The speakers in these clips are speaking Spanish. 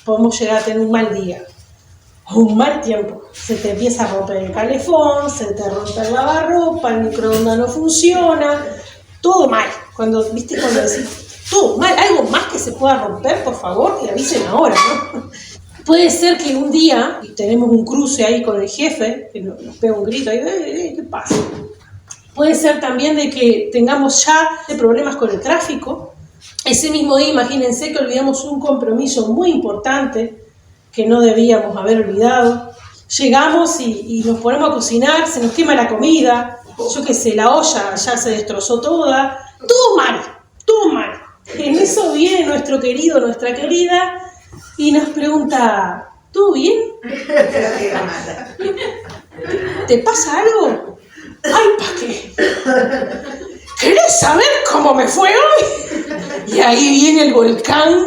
podemos llegar a tener un mal día o un mal tiempo. Se te empieza a romper el calefón, se te rompe el lavarropa, el microondas no funciona, todo mal. Cuando decís, todo mal, algo más que se pueda romper, por favor, que avisen ahora, ¿no? Puede ser que un día tenemos un cruce ahí con el jefe, que nos pega un grito ahí, ¿qué pasa? Puede ser también de que tengamos ya problemas con el tráfico. Ese mismo día, imagínense que olvidamos un compromiso muy importante que no debíamos haber olvidado. Llegamos y nos ponemos a cocinar, se nos quema la comida, yo qué sé, la olla ya se destrozó toda, todo mal, todo mal. En eso viene nuestra querida, y nos pregunta, ¿todo bien? ¿Te pasa algo? ¡Ay, pa' qué! ¿Querés saber cómo me fue hoy? Y ahí viene el volcán,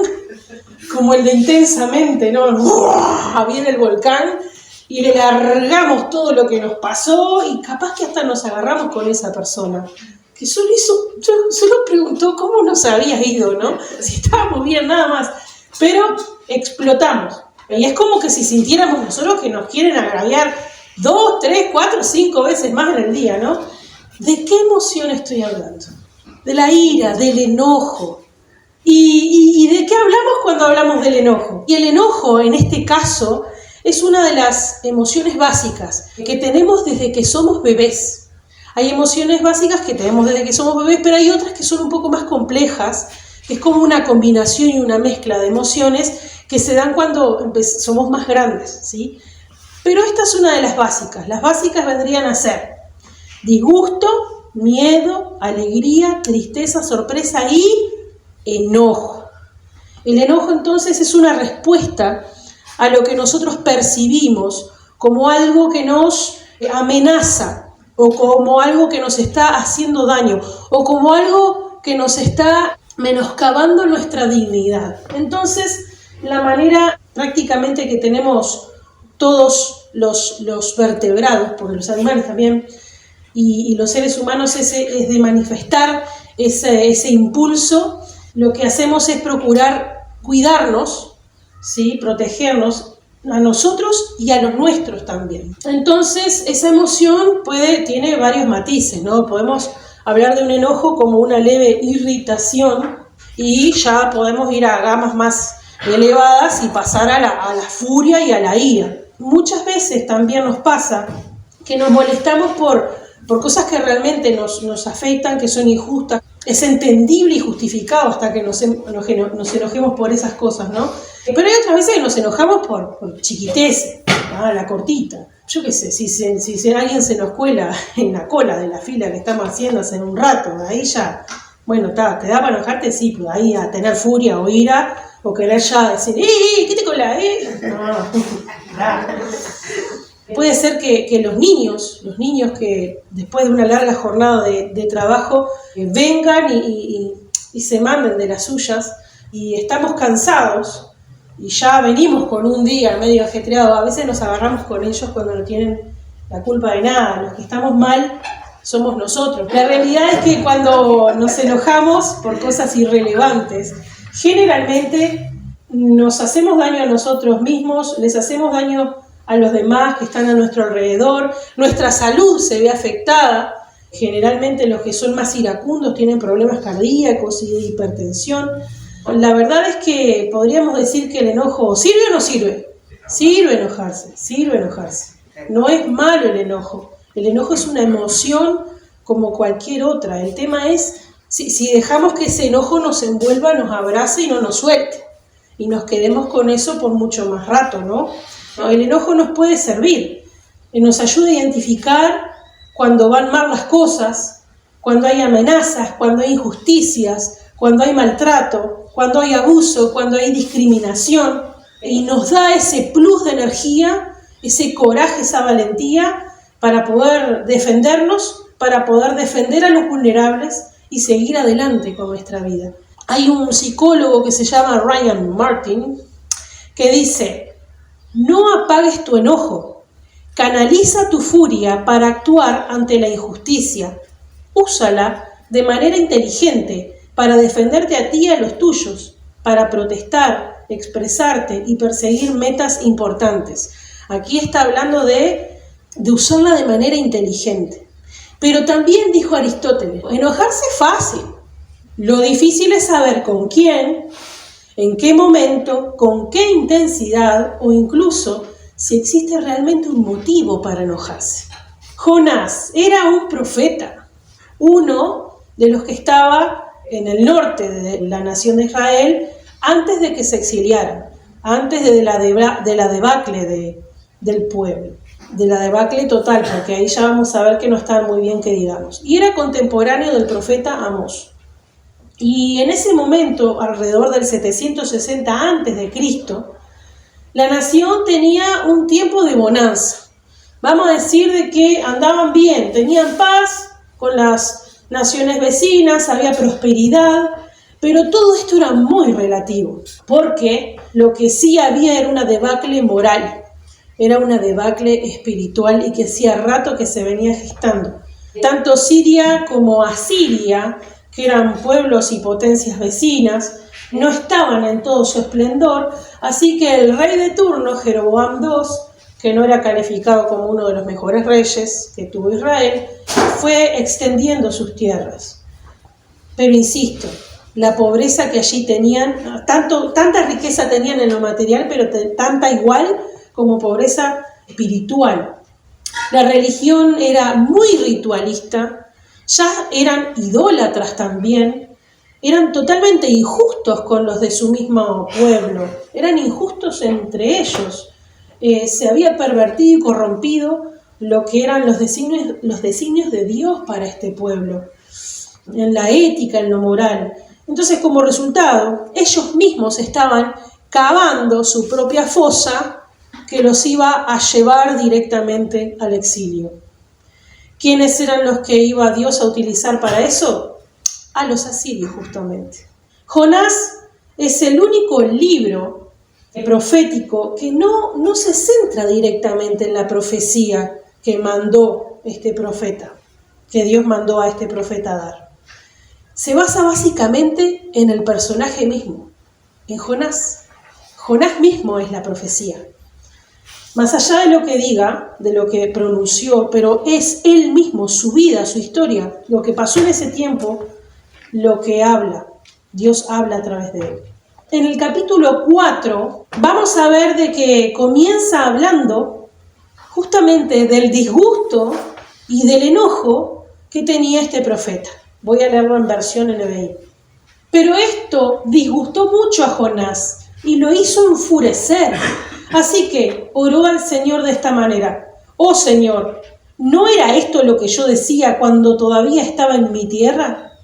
como el de Intensamente, ¿no? ¡Uah! Viene el volcán y le largamos todo lo que nos pasó y capaz que hasta nos agarramos con esa persona. Que solo preguntó cómo nos había ido, ¿no? Si estábamos bien, nada más. Pero explotamos. Y es como que si sintiéramos nosotros que nos quieren agraviar 2, 3, 4, 5 veces más en el día, ¿no? ¿De qué emoción estoy hablando? De la ira, del enojo. ¿Y de qué hablamos cuando hablamos del enojo? Y el enojo, en este caso, es una de las emociones básicas que tenemos desde que somos bebés. Hay emociones básicas que tenemos desde que somos bebés, pero hay otras que son un poco más complejas, que es como una combinación y una mezcla de emociones que se dan cuando somos más grandes, ¿sí? Pero esta es una de las básicas. Las básicas vendrían a ser disgusto, miedo, alegría, tristeza, sorpresa y enojo. El enojo entonces es una respuesta a lo que nosotros percibimos como algo que nos amenaza, o como algo que nos está haciendo daño, o como algo que nos está menoscabando nuestra dignidad. Entonces, la manera prácticamente que tenemos todos los vertebrados, porque los animales también, y los seres humanos es de manifestar ese impulso. Lo que hacemos es procurar cuidarnos, ¿sí? Protegernos a nosotros y a los nuestros también. Entonces, esa emoción tiene varios matices, ¿no? Podemos hablar de un enojo como una leve irritación y ya podemos ir a gamas más elevadas y pasar a la furia y a la ira. Muchas veces también nos pasa que nos molestamos por cosas que realmente nos afectan, que son injustas. Es entendible y justificado hasta que nos enojemos por esas cosas, ¿no? Pero hay otras veces que nos enojamos por chiquiteces, la cortita. Yo qué sé, si alguien se nos cuela en la cola de la fila que estamos haciendo hace un rato, ahí ya, bueno, te da para enojarte, sí, pero ahí a tener furia o ira, o querer ya decir, ¿qué te cola, No. Puede ser que los niños que después de una larga jornada de trabajo vengan y se manden de las suyas y estamos cansados y ya venimos con un día medio ajetreado. A veces nos agarramos con ellos cuando no tienen la culpa de nada. Los que estamos mal somos nosotros. La realidad es que cuando nos enojamos por cosas irrelevantes, generalmente nos hacemos daño a nosotros mismos, les hacemos daño a los demás que están a nuestro alrededor, nuestra salud se ve afectada. Generalmente los que son más iracundos tienen problemas cardíacos y de hipertensión. La verdad es que podríamos decir que el enojo ¿sirve o no sirve? Sirve enojarse. No es malo el enojo. El enojo es una emoción como cualquier otra. El tema es si dejamos que ese enojo nos envuelva, nos abrace y no nos suelte. Y nos quedemos con eso por mucho más rato, ¿no? El enojo nos puede servir, nos ayuda a identificar cuando van mal las cosas, cuando hay amenazas, cuando hay injusticias, cuando hay maltrato, cuando hay abuso, cuando hay discriminación, y nos da ese plus de energía, ese coraje, esa valentía para poder defendernos, para poder defender a los vulnerables y seguir adelante con nuestra vida. Hay un psicólogo que se llama Ryan Martin que dice: no apagues tu enojo, canaliza tu furia para actuar ante la injusticia. Úsala de manera inteligente para defenderte a ti y a los tuyos, para protestar, expresarte y perseguir metas importantes. Aquí está hablando de usarla de manera inteligente. Pero también dijo Aristóteles, enojarse es fácil. Lo difícil es saber con quién, en qué momento, con qué intensidad o incluso si existe realmente un motivo para enojarse. Jonás era un profeta, uno de los que estaba en el norte de la nación de Israel antes de que se exiliaran, antes de la debacle del pueblo, de la debacle total, porque ahí ya vamos a ver que no estaban muy bien que digamos. Y era contemporáneo del profeta Amós. Y en ese momento, alrededor del 760 a.C., la nación tenía un tiempo de bonanza. Vamos a decir de que andaban bien, tenían paz con las naciones vecinas, había prosperidad, pero todo esto era muy relativo, porque lo que sí había era una debacle moral, era una debacle espiritual y que hacía rato que se venía gestando. Tanto Siria como Asiria, que eran pueblos y potencias vecinas, no estaban en todo su esplendor, así que el rey de turno, Jeroboam II, que no era calificado como uno de los mejores reyes que tuvo Israel, fue extendiendo sus tierras. Pero insisto, la pobreza que allí tenían, tanta riqueza tenían en lo material, pero tanta igual como pobreza espiritual. La religión era muy ritualista, ya eran idólatras también, eran totalmente injustos con los de su mismo pueblo, eran injustos entre ellos. Se había pervertido y corrompido lo que eran los designios de Dios para este pueblo, en la ética, en lo moral. Entonces, como resultado, ellos mismos estaban cavando su propia fosa que los iba a llevar directamente al exilio. ¿Quiénes eran los que iba Dios a utilizar para eso? A los asirios, justamente. Jonás es el único libro profético que no se centra directamente en la profecía que mandó este profeta, que Dios mandó a este profeta a dar. Se basa básicamente en el personaje mismo, en Jonás. Jonás mismo es la profecía. Más allá de lo que diga, de lo que pronunció, pero es él mismo, su vida, su historia, lo que pasó en ese tiempo, lo que habla. Dios habla a través de él. En el capítulo 4 vamos a ver de que comienza hablando justamente del disgusto y del enojo que tenía este profeta. Voy a leerlo en versión NBI. Pero esto disgustó mucho a Jonás y lo hizo enfurecer. Así que oró al Señor de esta manera: «Oh Señor, ¿no era esto lo que yo decía cuando todavía estaba en mi tierra?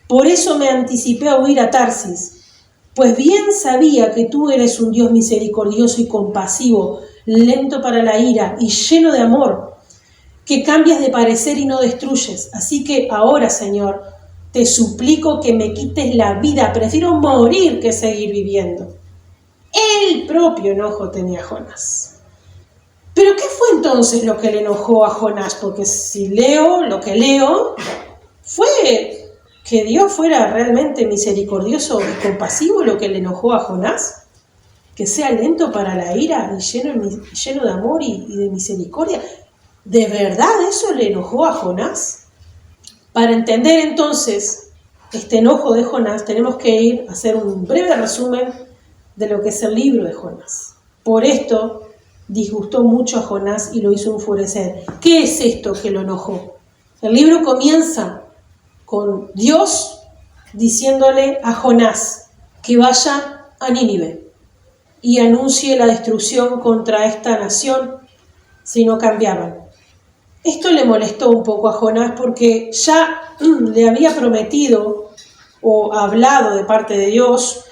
Por eso me anticipé a huir a Tarsis. Pues bien sabía que tú eres un Dios misericordioso y compasivo, lento para la ira y lleno de amor, que cambias de parecer y no destruyes. Así que ahora, Señor, te suplico que me quites la vida. Prefiero morir que seguir viviendo». El propio enojo tenía Jonás. ¿Pero qué fue entonces lo que le enojó a Jonás? Porque si leo lo que leo, fue que Dios fuera realmente misericordioso y compasivo lo que le enojó a Jonás, que sea lento para la ira y lleno de amor y de misericordia. ¿De verdad eso le enojó a Jonás? Para entender entonces este enojo de Jonás, tenemos que ir a hacer un breve resumen de lo que es el libro de Jonás. Por esto disgustó mucho a Jonás y lo hizo enfurecer. ¿Qué es esto que lo enojó? El libro comienza con Dios diciéndole a Jonás que vaya a Nínive y anuncie la destrucción contra esta nación si no cambiaban. Esto le molestó un poco a Jonás porque ya le había prometido o hablado de parte de Dios,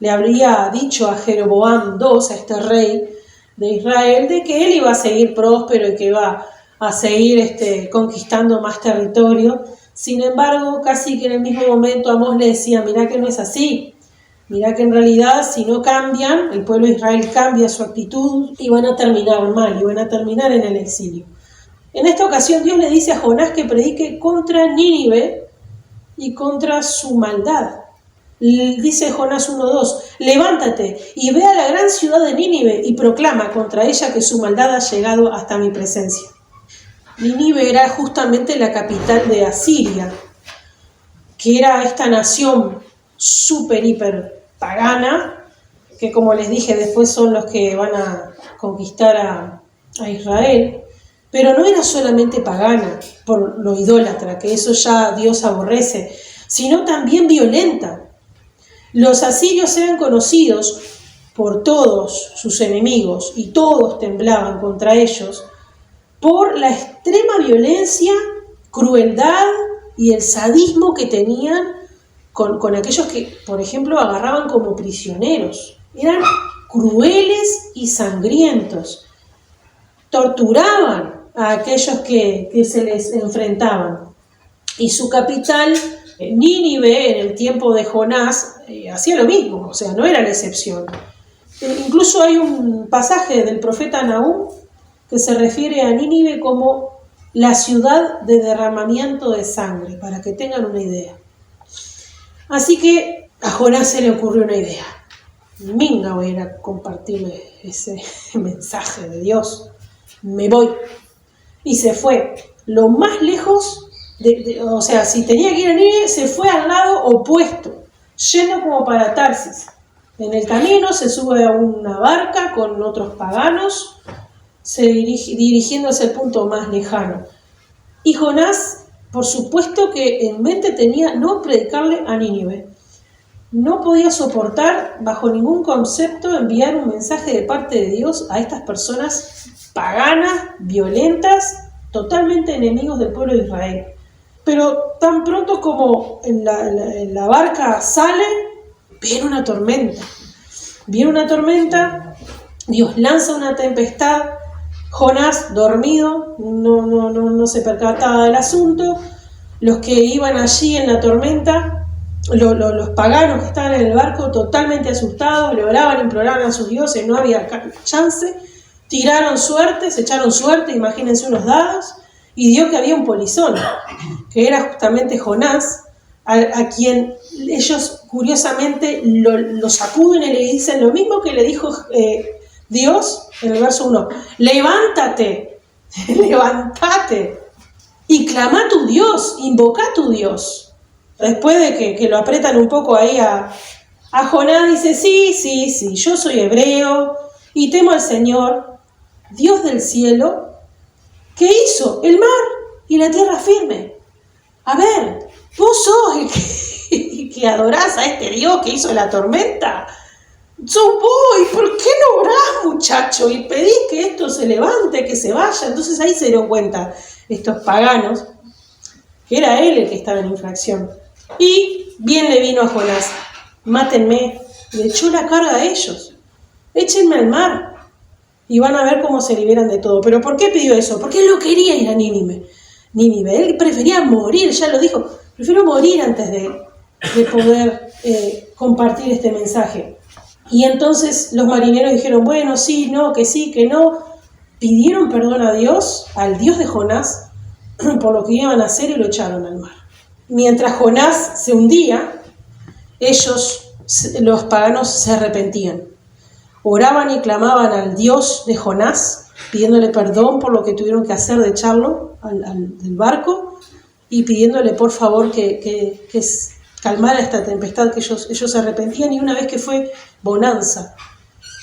le habría dicho a Jeroboam II, a este rey de Israel, de que él iba a seguir próspero y que iba a seguir conquistando más territorio. Sin embargo, casi que en el mismo momento Amós le decía: mirá que no es así, mirá que en realidad si no cambian, el pueblo de Israel cambia su actitud y van a terminar mal, y van a terminar en el exilio. En esta ocasión Dios le dice a Jonás que predique contra Nínive y contra su maldad. Dice Jonás 1:2, levántate y ve a la gran ciudad de Nínive y proclama contra ella que su maldad ha llegado hasta mi presencia. Nínive era justamente la capital de Asiria, que era esta nación súper, hiper pagana, que como les dije después son los que van a conquistar a Israel, pero no era solamente pagana por lo idólatra, que eso ya Dios aborrece, sino también violenta. Los asirios eran conocidos por todos sus enemigos y todos temblaban contra ellos por la extrema violencia, crueldad y el sadismo que tenían con aquellos que, por ejemplo, agarraban como prisioneros. Eran crueles y sangrientos. Torturaban a aquellos que se les enfrentaban. Y su capital, Nínive, en el tiempo de Jonás, hacía lo mismo, o sea, no era la excepción. Incluso hay un pasaje del profeta Nahum que se refiere a Nínive como la ciudad de derramamiento de sangre, para que tengan una idea. Así que a Jonás se le ocurrió una idea. Minga, voy a ir a compartirle ese mensaje de Dios. Me voy. Y se fue lo más lejos, o sea, si tenía que ir a Nínive, se fue al lado opuesto, yendo como para Tarsis. En el camino se sube a una barca con otros paganos, dirigiéndose al punto más lejano. Y Jonás, por supuesto que en mente tenía no predicarle a Nínive. No podía soportar bajo ningún concepto enviar un mensaje de parte de Dios a estas personas paganas, violentas, totalmente enemigos del pueblo de Israel. Pero tan pronto como en la barca sale, viene una tormenta. Viene una tormenta, Dios lanza una tempestad, Jonás, dormido, no se percataba del asunto. Los que iban allí en la tormenta, los paganos que estaban en el barco, totalmente asustados, le oraban, imploraban a sus dioses, no había chance. Tiraron suerte, se echaron suerte, imagínense unos dados, y dio que había un polizón, que era justamente Jonás, a quien ellos curiosamente lo sacuden y le dicen lo mismo que le dijo Dios en el verso 1, levántate, levántate y clama a tu Dios, invoca a tu Dios. Después de que lo apretan un poco ahí a Jonás, dice, sí, yo soy hebreo y temo al Señor, Dios del cielo, ¿qué hizo? El mar y la tierra firme. A ver, vos sos el que adorás a este Dios que hizo la tormenta. Sos vos, ¿y por qué no orás, muchacho? Y pedís que esto se levante, que se vaya. Entonces ahí se dieron cuenta estos paganos que era él el que estaba en infracción. Y bien le vino a Jonás, mátenme, le echó la carga a ellos, échenme al mar y van a ver cómo se liberan de todo. ¿Pero por qué pidió eso? Porque él no quería ir a Nínive, él prefería morir, ya lo dijo, prefiero morir antes de poder compartir este mensaje. Y entonces los marineros dijeron, bueno, sí, no, que sí, que no, pidieron perdón a Dios, al Dios de Jonás, por lo que iban a hacer y lo echaron al mar. Mientras Jonás se hundía, ellos, los paganos, se arrepentían. Oraban y clamaban al Dios de Jonás, pidiéndole perdón por lo que tuvieron que hacer de echarlo del barco y pidiéndole por favor que calmara esta tempestad, que ellos se arrepentían. Y una vez que fue bonanza,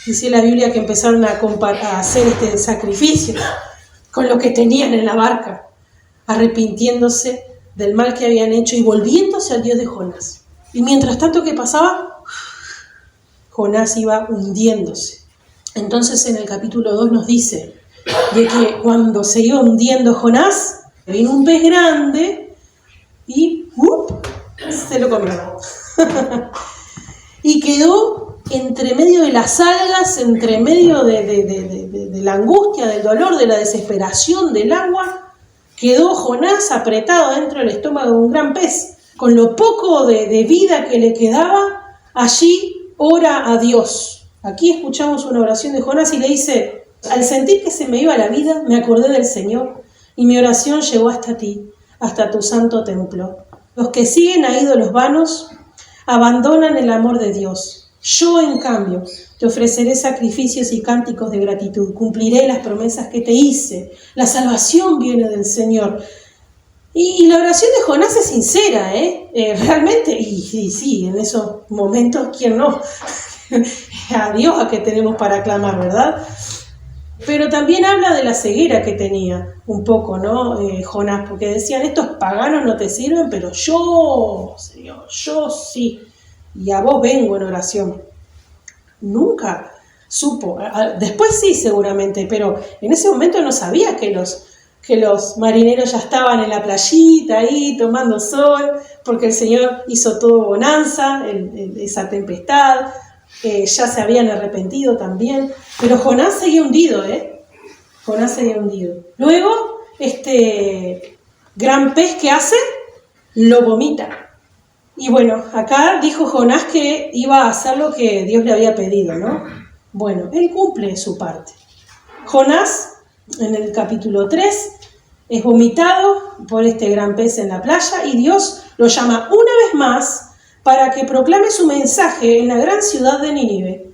dice la Biblia que empezaron a hacer este sacrificio con lo que tenían en la barca, arrepintiéndose del mal que habían hecho y volviéndose al Dios de Jonás. Y mientras tanto, ¿qué pasaba? Jonás iba hundiéndose. Entonces en el capítulo 2 nos dice de que cuando se iba hundiendo Jonás, vino un pez grande y se lo comió. Y quedó entre medio de las algas, entre medio de la angustia, del dolor, de la desesperación, del agua. Quedó Jonás apretado dentro del estómago de un gran pez. Con lo poco de vida que le quedaba, allí ora a Dios. Aquí escuchamos una oración de Jonás y le dice, al sentir que se me iba la vida, me acordé del Señor y mi oración llegó hasta ti, hasta tu santo templo. Los que siguen a ídolos vanos abandonan el amor de Dios. Yo, en cambio, te ofreceré sacrificios y cánticos de gratitud. Cumpliré las promesas que te hice. La salvación viene del Señor. Y la oración de Jonás es sincera, realmente, y sí, en esos momentos, ¿quién no? A Dios a que tenemos para clamar, ¿verdad? Pero también habla de la ceguera que tenía un poco, ¿no? Jonás, porque decían, estos paganos no te sirven, pero yo, Señor, yo sí, y a vos vengo en oración. Nunca supo, después sí seguramente, pero en ese momento no sabía que los marineros ya estaban en la playita ahí tomando sol, porque el Señor hizo todo bonanza, esa tempestad, ya se habían arrepentido también, pero Jonás seguía hundido, Jonás seguía hundido. Luego, este gran pez que hace, lo vomita. Y bueno, acá dijo Jonás que iba a hacer lo que Dios le había pedido, ¿no? Bueno, él cumple su parte. Jonás, en el capítulo 3, es vomitado por este gran pez en la playa y Dios lo llama una vez más para que proclame su mensaje en la gran ciudad de Nínive.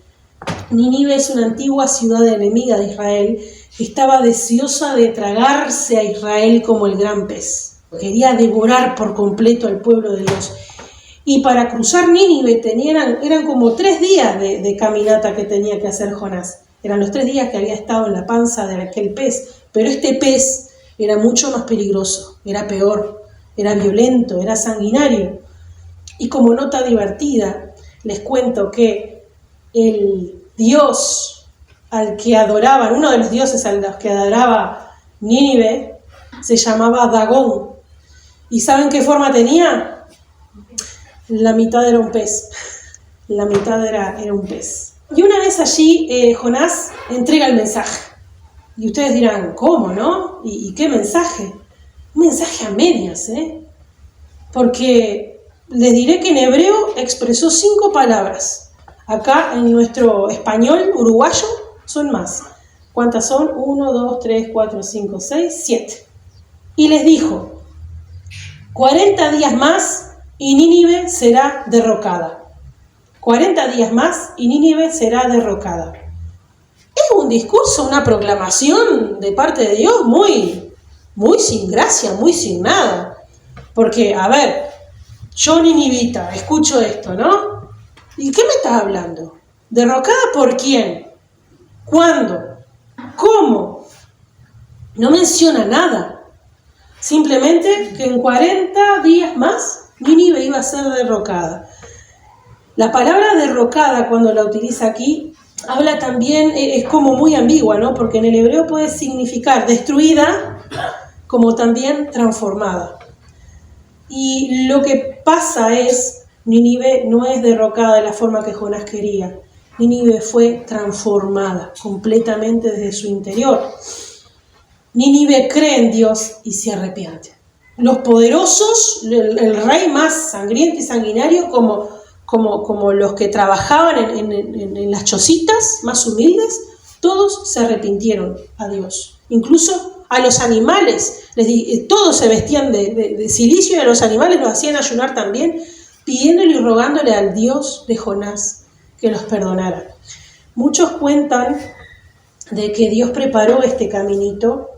Nínive es una antigua ciudad enemiga de Israel que estaba deseosa de tragarse a Israel como el gran pez. Quería devorar por completo al pueblo de Dios. Y para cruzar Nínive eran como 3 días de caminata que tenía que hacer Jonás. Eran los 3 días que había estado en la panza de aquel pez. Pero este pez era mucho más peligroso, era peor, era violento, era sanguinario. Y como nota divertida, les cuento que el dios al que adoraban, uno de los dioses a los que adoraba Nínive, se llamaba Dagón. ¿Y saben qué forma tenía? La mitad era un pez. La mitad era un pez. Y una vez allí, Jonás entrega el mensaje. Y ustedes dirán, ¿cómo, no? ¿Y qué mensaje? Un mensaje a medias, Porque les diré que en hebreo expresó 5 palabras. Acá en nuestro español uruguayo son más. ¿Cuántas son? 1, 2, 3, 4, 5, 6, 7. Y les dijo, 40 días más y Nínive será derrocada. 40 días más y Nínive será derrocada. Es un discurso, una proclamación de parte de Dios muy sin gracia, muy sin nada. Porque, a ver, yo ninivita, escucho esto, ¿no? ¿Y qué me estás hablando? ¿Derrocada por quién? ¿Cuándo? ¿Cómo? No menciona nada. Simplemente que en 40 días más Nínive iba a ser derrocada. La palabra derrocada, cuando la utiliza aquí, habla también, es como muy ambigua, ¿no? Porque en el hebreo puede significar destruida, como también transformada. Y lo que pasa es, Nínive no es derrocada de la forma que Jonás quería. Nínive fue transformada completamente desde su interior. Nínive cree en Dios y se arrepiente. Los poderosos, el rey más sangriento y sanguinario, como los que trabajaban en las chocitas más humildes, todos se arrepintieron a Dios. Incluso a los animales, todos se vestían de cilicio y a los animales los hacían ayunar también, pidiéndole y rogándole al Dios de Jonás que los perdonara. Muchos cuentan de que Dios preparó este caminito,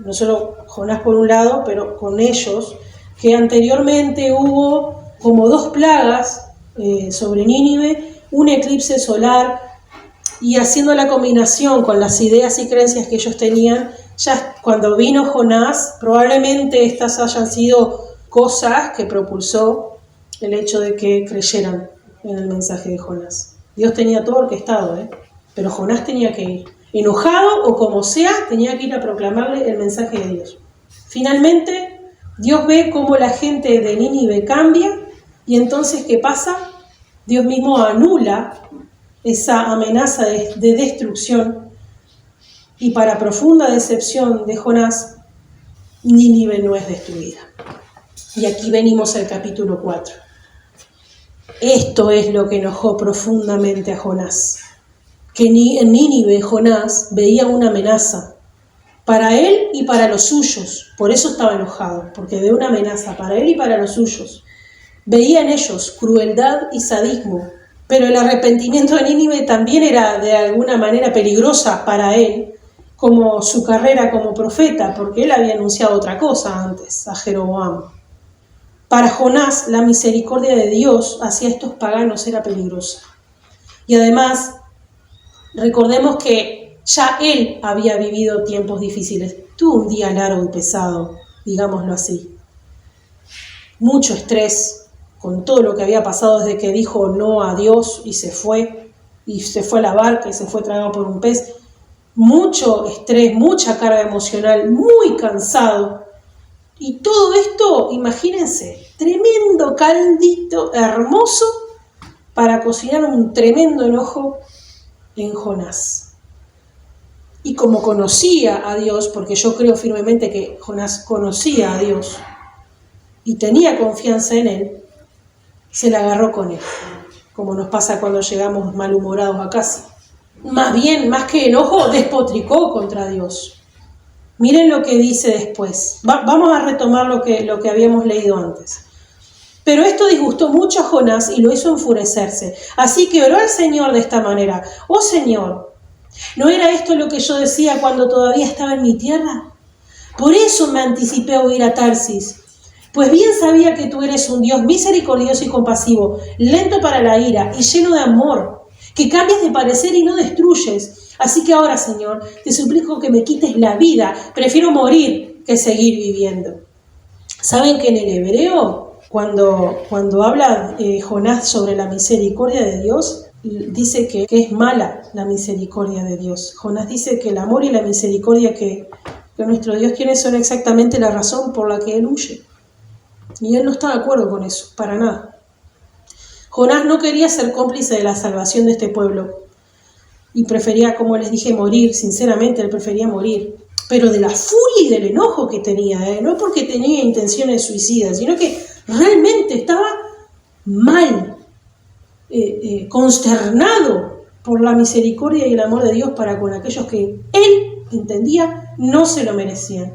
no solo Jonás por un lado, pero con ellos, que anteriormente hubo como 2 plagas sobre Nínive, un eclipse solar, y haciendo la combinación con las ideas y creencias que ellos tenían, ya cuando vino Jonás, probablemente estas hayan sido cosas que propulsó el hecho de que creyeran en el mensaje de Jonás. Dios tenía todo orquestado, pero Jonás tenía que ir. Enojado o como sea, tenía que ir a proclamarle el mensaje de Dios. Finalmente, Dios ve cómo la gente de Nínive cambia y entonces, ¿qué pasa? Dios mismo anula esa amenaza de destrucción y para profunda decepción de Jonás, Nínive no es destruida. Y aquí venimos al capítulo 4. Esto es lo que enojó profundamente a Jonás. Que en Nínive Jonás veía una amenaza para él y para los suyos. Por eso estaba enojado, porque ve una amenaza para él y para los suyos. Veía en ellos crueldad y sadismo, pero el arrepentimiento de Nínive también era de alguna manera peligrosa para él, como su carrera como profeta, porque él había anunciado otra cosa antes a Jeroboam. Para Jonás, la misericordia de Dios hacia estos paganos era peligrosa. Y además, recordemos que ya él había vivido tiempos difíciles. Tuvo un día largo y pesado, digámoslo así. Mucho estrés con todo lo que había pasado desde que dijo no a Dios y se fue a la barca y se fue tragado por un pez. Mucho estrés, mucha carga emocional, muy cansado. Y todo esto, imagínense, tremendo caldito hermoso para cocinar un tremendo enojo en Jonás. Y como conocía a Dios, porque yo creo firmemente que Jonás conocía a Dios y tenía confianza en él, se la agarró con él, como nos pasa cuando llegamos malhumorados a casa. Más bien, más que enojo, despotricó contra Dios. Miren lo que dice después. Vamos a retomar lo que habíamos leído antes. Pero esto disgustó mucho a Jonás y lo hizo enfurecerse. Así que oró al Señor de esta manera: oh Señor, ¿no era esto lo que yo decía cuando todavía estaba en mi tierra? Por eso me anticipé a huir a Tarsis. Pues bien sabía que tú eres un Dios misericordioso y compasivo, lento para la ira y lleno de amor, que cambias de parecer y no destruyes. Así que ahora, Señor, te suplico que me quites la vida. Prefiero morir que seguir viviendo. ¿Saben que en el hebreo, cuando habla Jonás sobre la misericordia de Dios, dice que es mala la misericordia de Dios? Jonás dice que el amor y la misericordia que nuestro Dios tiene son exactamente la razón por la que él huye. Y él no está de acuerdo con eso, para nada. Jonás no quería ser cómplice de la salvación de este pueblo y prefería, como les dije, morir. Sinceramente, él prefería morir. Pero de la furia y del enojo que tenía, no porque tenía intenciones suicidas, sino que realmente estaba mal, consternado por la misericordia y el amor de Dios para con aquellos que él entendía no se lo merecían.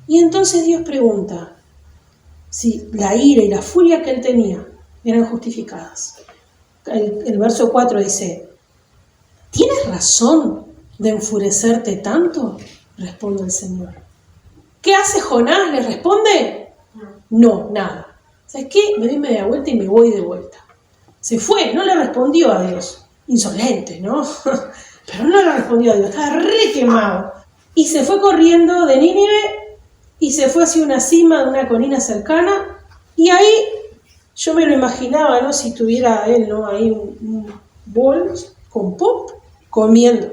Y entonces Dios pregunta si la ira y la furia que él tenía eran justificadas. El verso 4 dice: ¿tienes razón de enfurecerte tanto? Responde el Señor. ¿Qué hace Jonás? ¿Le responde? No, nada. ¿Sabes qué? Me doy media vuelta y me voy de vuelta. Se fue, no le respondió a Dios. Insolente, ¿no? Pero no le respondió a Dios, estaba re quemado. Y se fue corriendo de Nínive y se fue hacia una cima de una colina cercana. Y ahí yo me lo imaginaba, ¿no? Si tuviera él, ¿no? Ahí un bol con pop, comiendo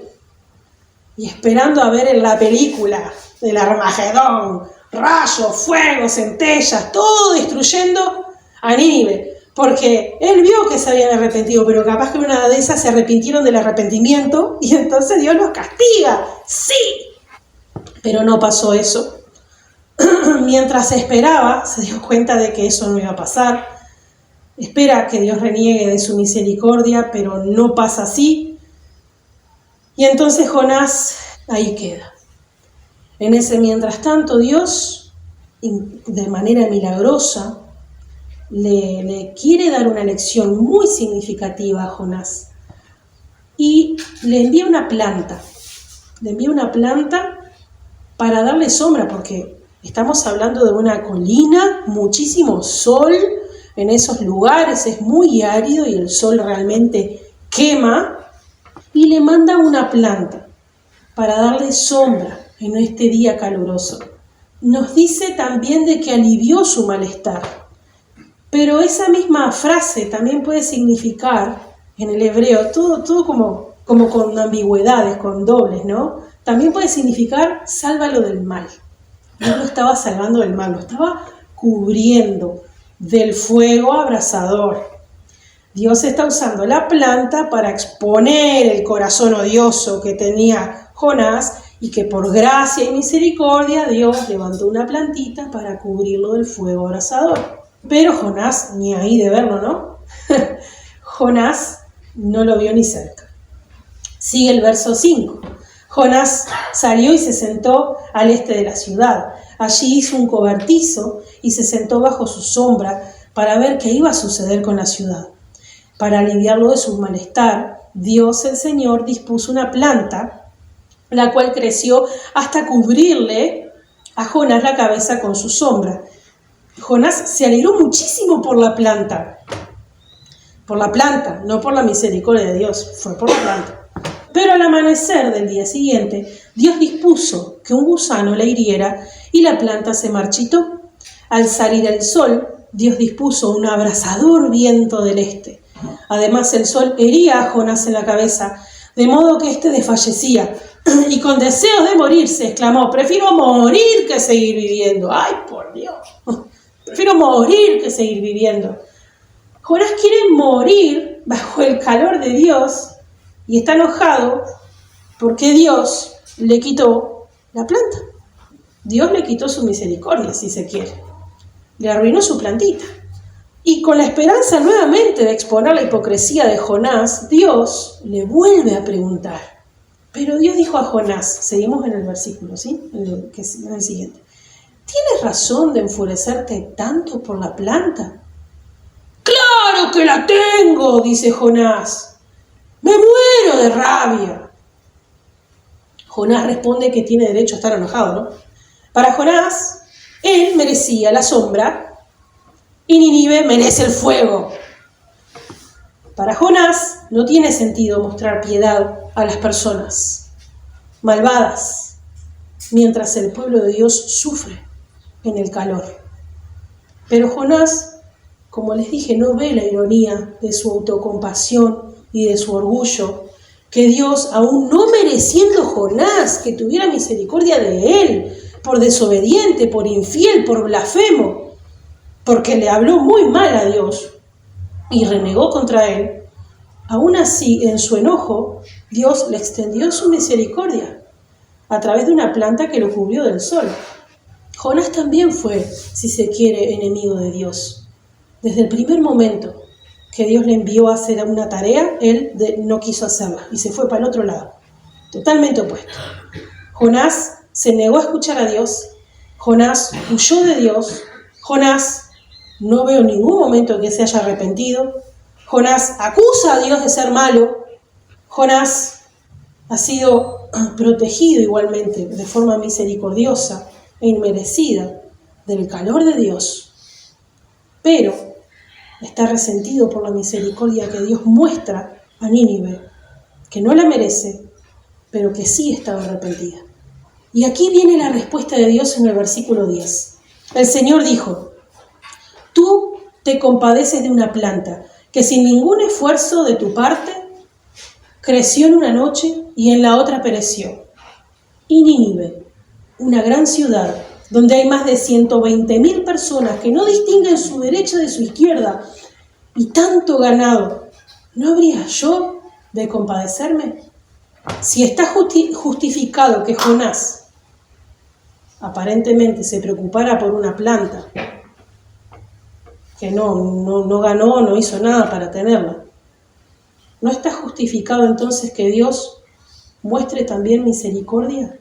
y esperando a ver en la película del Armagedón, rayos, fuego, centellas, todo destruyendo a Nínive, porque él vio que se habían arrepentido, pero capaz que una de esas se arrepintieron del arrepentimiento y entonces Dios los castiga. Sí, pero no pasó eso. Mientras esperaba, se dio cuenta de que eso no iba a pasar. Espera que Dios reniegue de su misericordia, pero no pasa así. Y entonces Jonás ahí queda. En ese mientras tanto, Dios, de manera milagrosa, le quiere dar una lección muy significativa a Jonás. Y le envía una planta. Le envía una planta para darle sombra, porque estamos hablando de una colina, muchísimo sol en esos lugares, es muy árido y el sol realmente quema. Y le manda una planta para darle sombra en este día caluroso. Nos dice también de que alivió su malestar. Pero esa misma frase también puede significar, en el hebreo, todo como con ambigüedades, con dobles, ¿no? También puede significar sálvalo del mal. No lo estaba salvando del mal, lo estaba cubriendo del fuego abrasador. Dios está usando la planta para exponer el corazón odioso que tenía Jonás y que por gracia y misericordia Dios levantó una plantita para cubrirlo del fuego abrasador. Pero Jonás, ni ahí de verlo, ¿no? Jonás no lo vio ni cerca. Sigue el verso 5. Jonás salió y se sentó al este de la ciudad. Allí hizo un cobertizo y se sentó bajo su sombra para ver qué iba a suceder con la ciudad. Para aliviarlo de su malestar, Dios el Señor dispuso una planta, la cual creció hasta cubrirle a Jonás la cabeza con su sombra. Jonás se alegró muchísimo por la planta, no por la misericordia de Dios, fue por la planta. Pero al amanecer del día siguiente, Dios dispuso que un gusano la hiriera y la planta se marchitó. Al salir el sol, Dios dispuso un abrasador viento del este. Además, el sol hería a Jonás en la cabeza, de modo que éste desfallecía. Y con deseos de morirse, exclamó: prefiero morir que seguir viviendo. ¡Ay, por Dios! Prefiero morir que seguir viviendo. Jonás quiere morir bajo el calor de Dios y está enojado porque Dios le quitó la planta. Dios le quitó su misericordia, si se quiere. Le arruinó su plantita. Y con la esperanza nuevamente de exponer la hipocresía de Jonás, Dios le vuelve a preguntar. Pero Dios dijo a Jonás, seguimos en el versículo, ¿sí? En el siguiente. ¿Tienes razón de enfurecerte tanto por la planta? ¡Claro que la tengo!, dice Jonás. ¡Me muero de rabia! Jonás responde que tiene derecho a estar enojado, ¿no? Para Jonás, él merecía la sombra y Nínive merece el fuego. Para Jonás no tiene sentido mostrar piedad a las personas malvadas mientras el pueblo de Dios sufre en el calor. Pero Jonás, como les dije, no ve la ironía de su autocompasión y de su orgullo, que Dios, aún no mereciendo Jonás que tuviera misericordia de él, por desobediente, por infiel, por blasfemo, porque le habló muy mal a Dios y renegó contra él, aún así, en su enojo, Dios le extendió su misericordia a través de una planta que lo cubrió del sol. Jonás también fue, si se quiere, enemigo de Dios. Desde el primer momento que Dios le envió a hacer una tarea, él no quiso hacerla y se fue para el otro lado, totalmente opuesto. Jonás se negó a escuchar a Dios, Jonás huyó de Dios, Jonás no veo en ningún momento que se haya arrepentido, Jonás acusa a Dios de ser malo, Jonás ha sido protegido igualmente de forma misericordiosa e inmerecida del calor de Dios, pero está resentido por la misericordia que Dios muestra a Nínive, que no la merece, pero que sí estaba arrepentida. Y aquí viene la respuesta de Dios en el versículo 10. El Señor dijo: tú te compadeces de una planta que sin ningún esfuerzo de tu parte creció en una noche y en la otra pereció. Y Nínive, una gran ciudad donde hay más de 120.000 personas que no distinguen su derecha de su izquierda y tanto ganado, ¿no habría yo de compadecerme? Si está justificado que Jonás aparentemente se preocupara por una planta que no ganó, no hizo nada para tenerla, ¿no está justificado entonces que Dios muestre también misericordia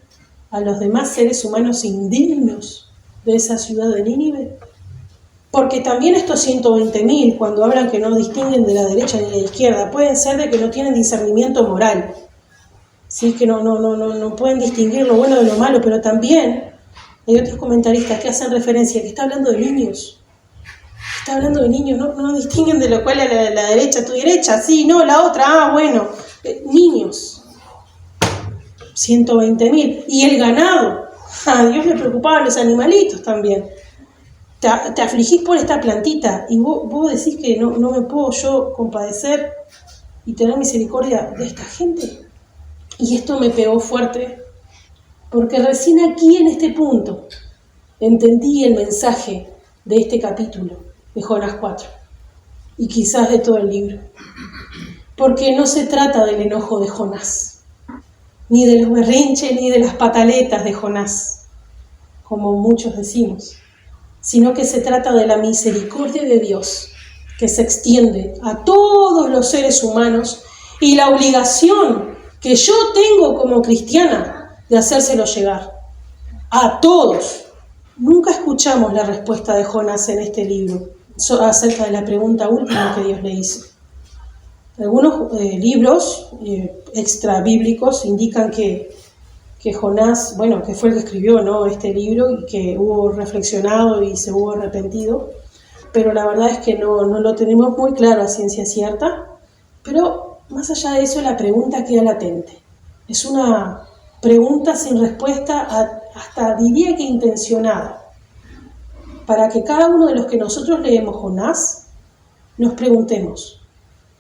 a los demás seres humanos indignos de esa ciudad de Nínive? Porque también estos 120.000, cuando hablan que no distinguen de la derecha ni de la izquierda, pueden ser de que no tienen discernimiento moral, ¿sí? Que no pueden distinguir lo bueno de lo malo, pero también hay otros comentaristas que hacen referencia, que está hablando de niños. Está hablando de niños, no distinguen de lo cual es la derecha, tu derecha, sí, no, la otra, bueno, niños. 120.000. Y el ganado, a Dios le preocupaban los animalitos también. Te afligís por esta plantita y vos decís que no me puedo yo compadecer y tener misericordia de esta gente. Y esto me pegó fuerte, porque recién aquí en este punto entendí el mensaje de este capítulo de Jonás 4 y quizás de todo el libro. Porque no se trata del enojo de Jonás, ni de los berrinches, ni de las pataletas de Jonás, como muchos decimos, sino que se trata de la misericordia de Dios que se extiende a todos los seres humanos y la obligación que yo tengo como cristiana de hacérselo llegar a todos. Nunca escuchamos la respuesta de Jonás en este libro, acerca de la pregunta última que Dios le hizo. Algunos libros extra bíblicos indican que Jonás, bueno, que fue el que escribió, ¿no?, este libro, y que hubo reflexionado y se hubo arrepentido, pero la verdad es que no lo tenemos muy claro a ciencia cierta. Pero más allá de eso, la pregunta queda latente. Es una pregunta sin respuesta, hasta diría que intencionada, para que cada uno de los que nosotros leemos Jonás nos preguntemos: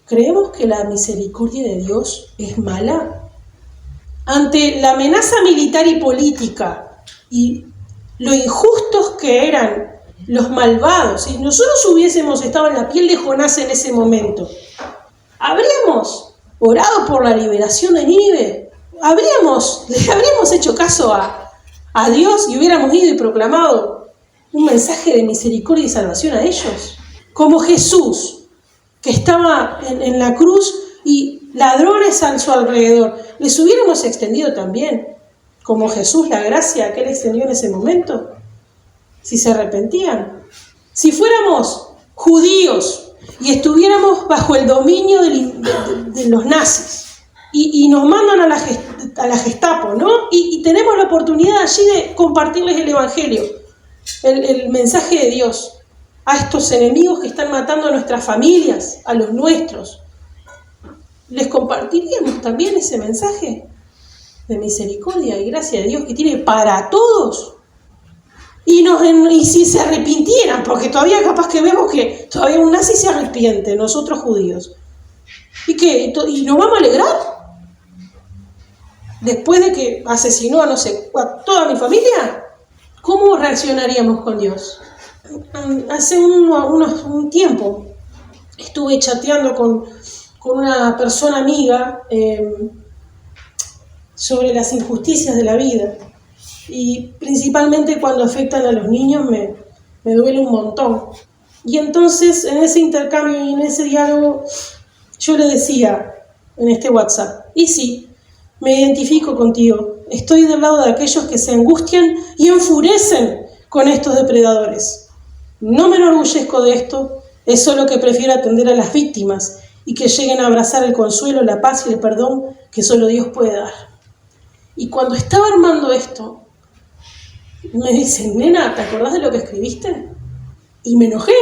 ¿creemos que la misericordia de Dios es mala? Ante la amenaza militar y política y lo injustos que eran los malvados, si nosotros hubiésemos estado en la piel de Jonás en ese momento, ¿habríamos orado por la liberación de Nínive? ¿Le habríamos hecho caso a Dios y hubiéramos ido y proclamado un mensaje de misericordia y salvación a ellos? Como Jesús, que estaba en la cruz y ladrones a su alrededor, ¿les hubiéramos extendido también, como Jesús, la gracia que Él extendió en ese momento? Si se arrepentían. Si fuéramos judíos y estuviéramos bajo el dominio de los nazis y nos mandan a la Gestapo, ¿no? Y tenemos la oportunidad allí de compartirles el Evangelio, el mensaje de Dios a estos enemigos que están matando a nuestras familias, a los nuestros, ¿les compartiríamos también ese mensaje de misericordia y gracia de Dios que tiene para todos? Y si se arrepintieran, porque todavía capaz que vemos que todavía un nazi se arrepiente, nosotros judíos, ¿y nos vamos a alegrar? Después de que asesinó a toda mi familia, ¿cómo reaccionaríamos con Dios? Hace un tiempo estuve chateando con una persona amiga sobre las injusticias de la vida, y principalmente cuando afectan a los niños me duele un montón. Y entonces en ese intercambio y en ese diálogo yo le decía en este WhatsApp: y sí, me identifico contigo, estoy del lado de aquellos que se angustian y enfurecen con estos depredadores. No me enorgullezco de esto, es solo que prefiero atender a las víctimas y que lleguen a abrazar el consuelo, la paz y el perdón que solo Dios puede dar. Y cuando estaba armando esto, me dicen: nena, ¿te acordás de lo que escribiste? Y me enojé,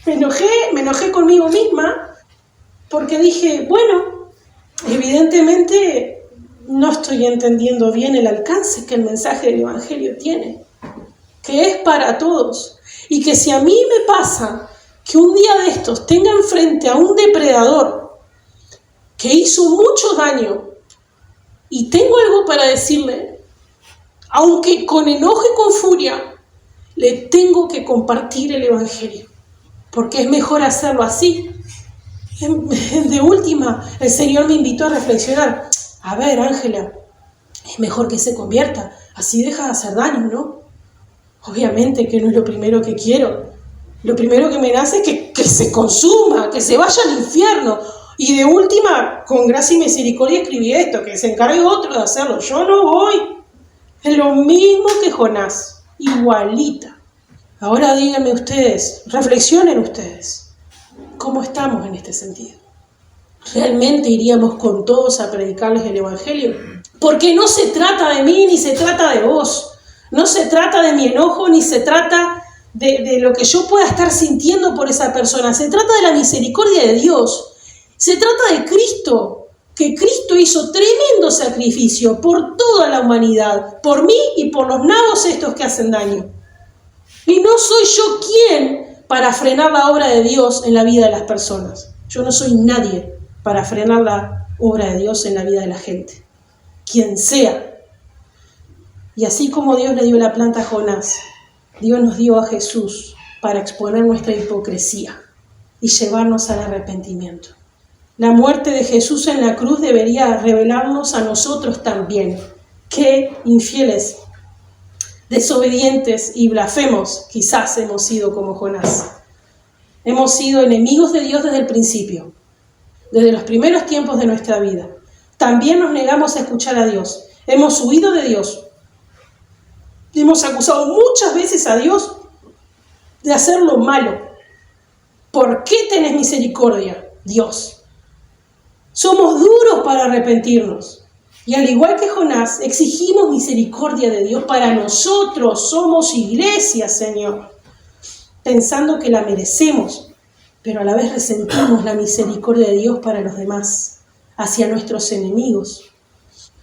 me enojé conmigo misma, porque dije, bueno, evidentemente no estoy entendiendo bien el alcance que el mensaje del Evangelio tiene, que es para todos, y que si a mí me pasa que un día de estos tenga enfrente a un depredador que hizo mucho daño y tengo algo para decirle, aunque con enojo y con furia, le tengo que compartir el Evangelio, porque es mejor hacerlo así. De última, el Señor me invitó a reflexionar: a ver, Ángela, es mejor que se convierta, así deja de hacer daño, ¿no? Obviamente que no es lo primero que quiero. Lo primero que me nace es que se consuma, que se vaya al infierno. Y de última, con gracia y misericordia escribí esto, que se encargue otro de hacerlo. Yo no voy. Es lo mismo que Jonás, igualita. Ahora díganme ustedes, reflexionen ustedes, ¿cómo estamos en este sentido? ¿Realmente iríamos con todos a predicarles el Evangelio? Porque no se trata de mí ni se trata de vos. No se trata de mi enojo ni se trata de lo que yo pueda estar sintiendo por esa persona. Se trata de la misericordia de Dios. Se trata de Cristo, que Cristo hizo tremendo sacrificio por toda la humanidad, por mí y por los nabos estos que hacen daño. Y no soy yo quien para frenar la obra de Dios en la vida de las personas. Yo no soy nadie para frenar la obra de Dios en la vida de la gente, quien sea. Y así como Dios le dio la planta a Jonás, Dios nos dio a Jesús para exponer nuestra hipocresía y llevarnos al arrepentimiento. La muerte de Jesús en la cruz debería revelarnos a nosotros también qué infieles, desobedientes y blasfemos quizás hemos sido como Jonás. Hemos sido enemigos de Dios desde el principio, desde los primeros tiempos de nuestra vida. También nos negamos a escuchar a Dios. Hemos huido de Dios. Hemos acusado muchas veces a Dios de hacer lo malo. ¿Por qué tenés misericordia, Dios? Somos duros para arrepentirnos. Y al igual que Jonás, exigimos misericordia de Dios para nosotros. Somos iglesia, Señor, pensando que la merecemos, pero a la vez resentimos la misericordia de Dios para los demás, hacia nuestros enemigos.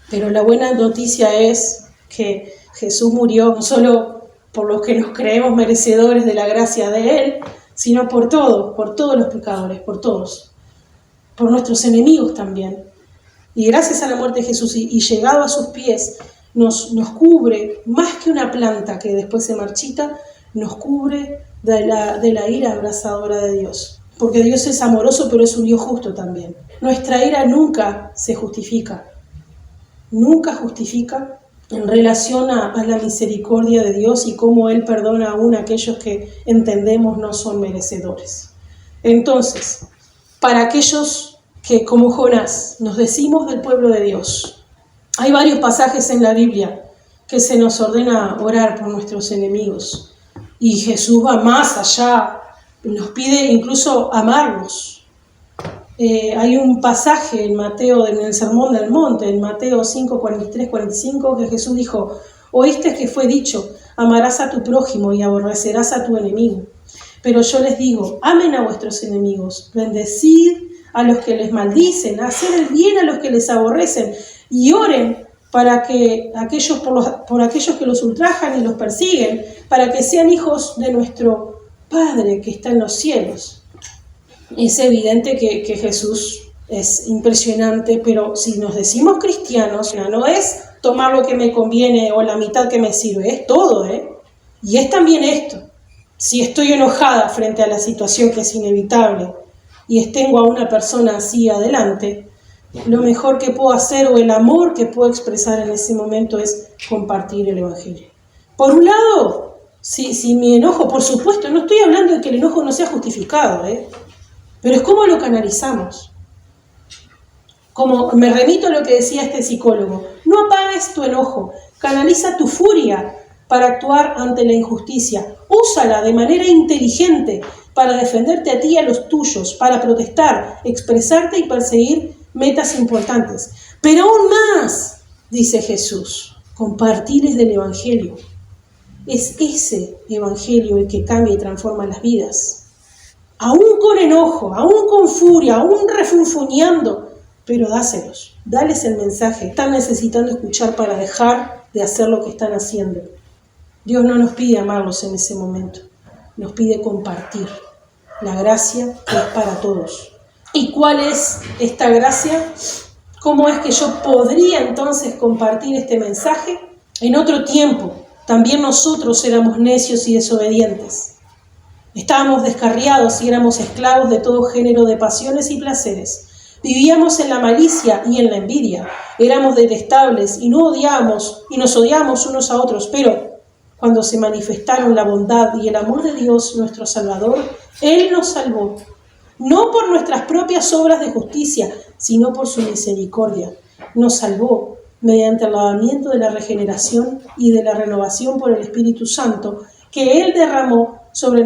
Pero la buena noticia es que Jesús murió no solo por los que nos creemos merecedores de la gracia de Él, sino por todos los pecadores, por todos, por nuestros enemigos también. Y gracias a la muerte de Jesús y llegado a sus pies, nos cubre, más que una planta que después se marchita, nos cubre de la ira abrasadora de Dios. Porque Dios es amoroso, pero es un Dios justo también. Nuestra ira nunca se justifica. Nunca justifica en relación a la misericordia de Dios y cómo Él perdona aún a aquellos que entendemos no son merecedores. Entonces, para aquellos que, como Jonás, nos decimos del pueblo de Dios, hay varios pasajes en la Biblia que se nos ordena orar por nuestros enemigos. Y Jesús va más allá, nos pide incluso amarlos. Hay un pasaje en Mateo, en el Sermón del Monte, en Mateo 5, 43, 45, que Jesús dijo: oíste que fue dicho, amarás a tu prójimo y aborrecerás a tu enemigo. Pero yo les digo, amen a vuestros enemigos, bendecid a los que les maldicen, haced el bien a los que les aborrecen, y oren para que por aquellos que los ultrajan y los persiguen, para que sean hijos de nuestro Padre que está en los cielos. Es evidente que Jesús es impresionante, pero si nos decimos cristianos, no es tomar lo que me conviene o la mitad que me sirve, es todo, Y es también esto. Si estoy enojada frente a la situación que es inevitable y tengo a una persona así adelante, lo mejor que puedo hacer o el amor que puedo expresar en ese momento es compartir el Evangelio. Por un lado, si mi enojo, por supuesto, no estoy hablando de que el enojo no sea justificado, pero es cómo lo canalizamos. Como me remito a lo que decía este psicólogo, no apagues tu enojo, canaliza tu furia para actuar ante la injusticia. Úsala de manera inteligente para defenderte a ti y a los tuyos, para protestar, expresarte y perseguir metas importantes. Pero aún más, dice Jesús, compartirles del Evangelio. Es ese Evangelio el que cambia y transforma las vidas. Aún con enojo, aún con furia, aún refunfuñando, pero dáselos, dales el mensaje. Están necesitando escuchar para dejar de hacer lo que están haciendo. Dios no nos pide amarlos en ese momento, nos pide compartir la gracia que es para todos. ¿Y cuál es esta gracia? ¿Cómo es que yo podría entonces compartir este mensaje? En otro tiempo, también nosotros éramos necios y desobedientes. Estábamos descarriados y éramos esclavos de todo género de pasiones y placeres. Vivíamos en la malicia y en la envidia. Éramos detestables y nos odiábamos unos a otros, pero cuando se manifestaron la bondad y el amor de Dios, nuestro Salvador, Él nos salvó, no por nuestras propias obras de justicia, sino por su misericordia. Nos salvó mediante el lavamiento de la regeneración y de la renovación por el Espíritu Santo, que Él derramó sobre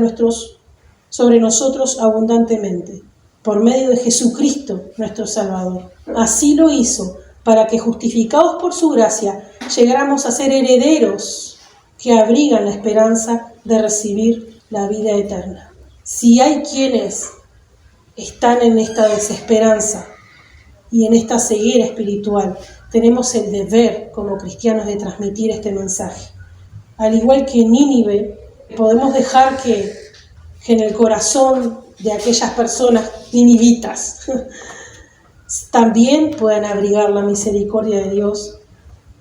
nosotros abundantemente, por medio de Jesucristo, nuestro Salvador. Así lo hizo, para que, justificados por su gracia, llegáramos a ser herederos que abrigan la esperanza de recibir la vida eterna. Si hay quienes están en esta desesperanza y en esta ceguera espiritual, tenemos el deber como cristianos de transmitir este mensaje. Al igual que en Nínive, podemos dejar que en el corazón de aquellas personas ninivitas también puedan abrigar la misericordia de Dios,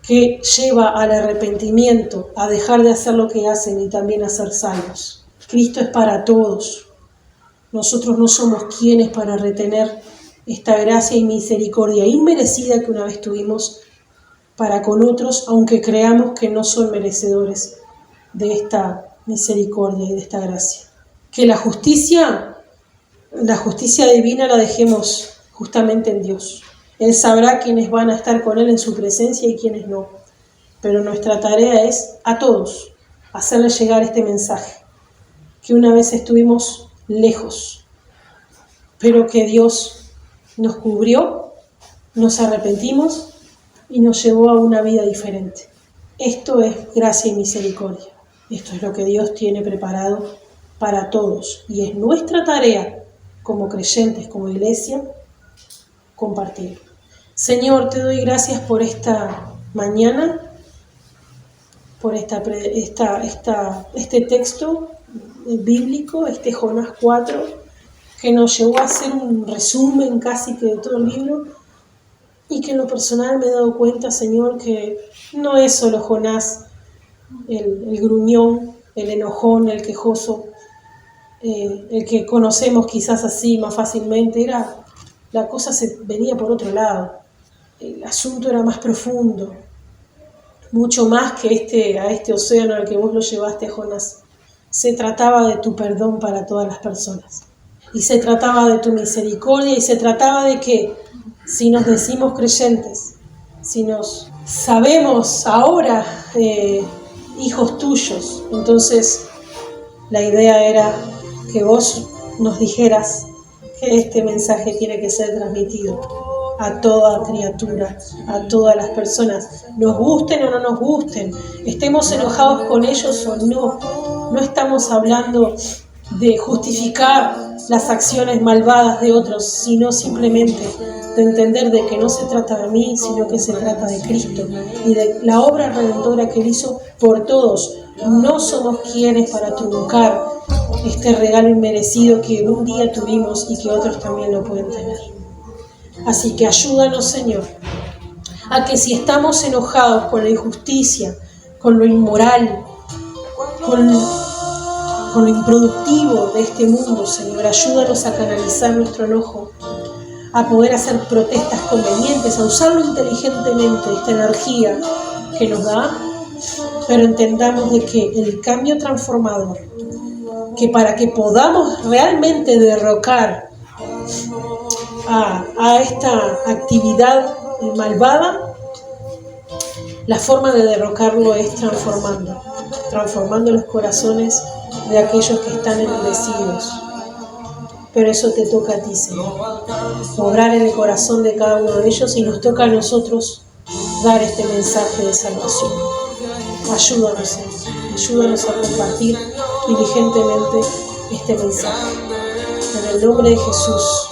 que lleva al arrepentimiento, a dejar de hacer lo que hacen y también a ser salvos. Cristo es para todos. Nosotros no somos quienes para retener esta gracia y misericordia inmerecida que una vez tuvimos para con otros, aunque creamos que no son merecedores de esta misericordia y de esta gracia. Que la justicia divina la dejemos justamente en Dios. Él sabrá quiénes van a estar con Él en su presencia y quiénes no. Pero nuestra tarea es a todos hacerles llegar este mensaje. que una vez estuvimos lejos, pero que Dios nos cubrió, nos arrepentimos y nos llevó a una vida diferente. Esto es gracia y misericordia. Esto es lo que Dios tiene preparado para todos. Y es nuestra tarea, como creyentes, como iglesia, compartirlo. Señor, te doy gracias por esta mañana, por este texto bíblico, Jonás 4, que nos llevó a hacer un resumen casi que de todo el libro, y que en lo personal me he dado cuenta, Señor, que no es solo Jonás el gruñón, el enojón, el quejoso, el que conocemos quizás así más fácilmente. La cosa venía por otro lado. El asunto era más profundo, mucho más que a este océano al que vos lo llevaste, Jonás. Se trataba de tu perdón para todas las personas, y se trataba de tu misericordia, y se trataba de que si nos decimos creyentes, si nos sabemos ahora hijos tuyos, entonces la idea era que vos nos dijeras que este mensaje tiene que ser transmitido a toda criatura, a todas las personas, nos gusten o no nos gusten, estemos enojados con ellos o no. No estamos hablando de justificar las acciones malvadas de otros, sino simplemente de entender de que no se trata de mí, sino que se trata de Cristo y de la obra redentora que Él hizo por todos. No somos quienes para truncar este regalo inmerecido que un día tuvimos y que otros también lo pueden tener. Así que ayúdanos, Señor, a que si estamos enojados con la injusticia, con lo inmoral, con lo improductivo de este mundo, Señor, ayúdanos a canalizar nuestro enojo, a poder hacer protestas convenientes, a usarlo inteligentemente, esta energía que nos da, pero entendamos de que el cambio transformador, que para que podamos realmente derrocar a esta actividad malvada, la forma de derrocarlo es transformando los corazones de aquellos que están endurecidos. Pero eso te toca a ti, Señor, obrar en el corazón de cada uno de ellos, y nos toca a nosotros dar este mensaje de salvación. Ayúdanos, Señor, ayúdanos a compartir diligentemente este mensaje. En el nombre de Jesús.